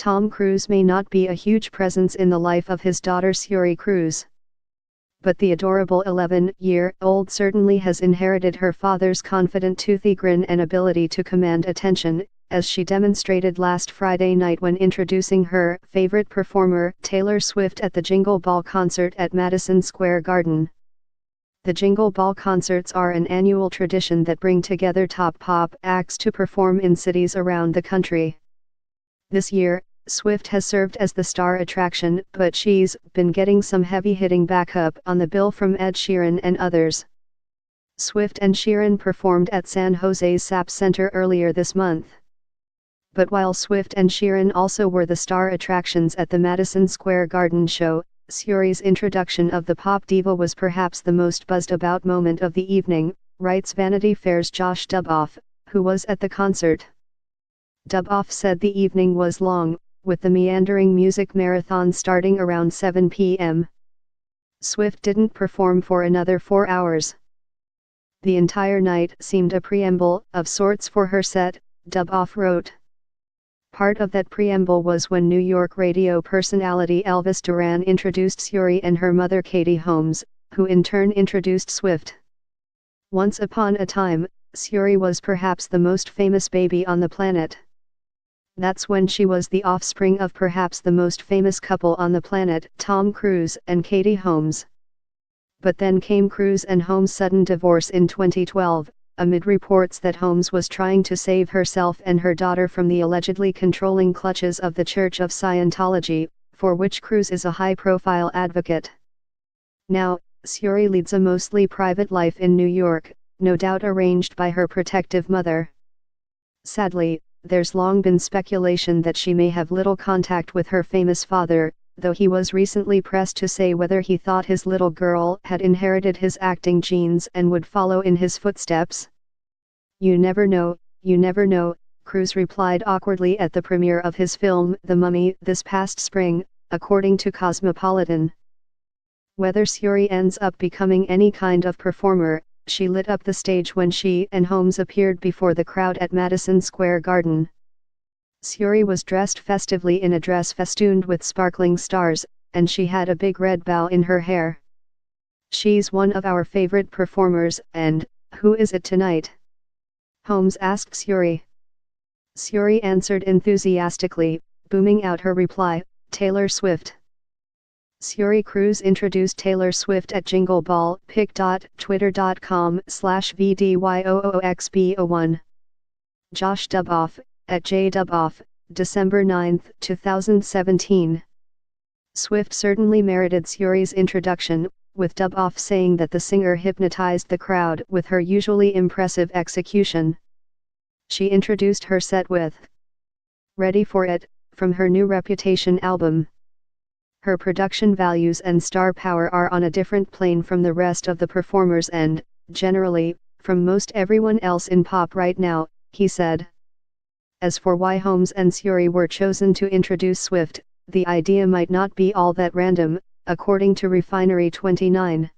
Tom Cruise may not be a huge presence in the life of his daughter Suri Cruise. But the adorable 11-year-old certainly has inherited her father's confident toothy grin and ability to command attention, as she demonstrated last Friday night when introducing her favorite performer, Taylor Swift, at the Jingle Ball concert at Madison Square Garden. The Jingle Ball concerts are an annual tradition that bring together top pop acts to perform in cities around the country. This year, Swift has served as the star attraction, but she's been getting some heavy-hitting backup on the bill from Ed Sheeran and others. Swift and Sheeran performed at San Jose's SAP Center earlier this month. But while Swift and Sheeran also were the star attractions at the Madison Square Garden show, Suri's introduction of the pop diva was perhaps the most buzzed-about moment of the evening, writes Vanity Fair's Josh Duboff, who was at the concert. Duboff said the evening was long, with the meandering music marathon starting around 7 p.m. Swift didn't perform for another 4 hours. The entire night seemed a preamble of sorts for her set, Duboff wrote. Part of that preamble was when New York radio personality Elvis Duran introduced Suri and her mother Katie Holmes, who in turn introduced Swift. Once upon a time, Suri was perhaps the most famous baby on the planet. That's when she was the offspring of perhaps the most famous couple on the planet, Tom Cruise and Katie Holmes. But then came Cruise and Holmes' sudden divorce in 2012, amid reports that Holmes was trying to save herself and her daughter from the allegedly controlling clutches of the Church of Scientology, for which Cruise is a high-profile advocate. Now, Suri leads a mostly private life in New York, no doubt arranged by her protective mother. Sadly, there's long been speculation that she may have little contact with her famous father, though he was recently pressed to say whether he thought his little girl had inherited his acting genes and would follow in his footsteps. You never know, Cruise replied awkwardly at the premiere of his film The Mummy this past spring, according to Cosmopolitan. Whether Suri ends up becoming any kind of performer, she lit up the stage when she and Holmes appeared before the crowd at Madison Square Garden. Suri was dressed festively in a dress festooned with sparkling stars, and she had a big red bow in her hair. She's one of our favorite performers, and who is it tonight? Holmes asked Suri. Suri answered enthusiastically, booming out her reply, Taylor Swift. Suri Cruise introduced Taylor Swift at Jingle Ball, pic.twitter.com/VDYOOXB01. Josh Duboff, at JDuboff, December 9, 2017. Swift certainly merited Suri's introduction, with Duboff saying that the singer hypnotized the crowd with her usually impressive execution. She introduced her set with Ready for It, from her new Reputation album. Her production values and star power are on a different plane from the rest of the performers and, generally, from most everyone else in pop right now, he said. As for why Holmes and Suri were chosen to introduce Swift, the idea might not be all that random, according to Refinery 29.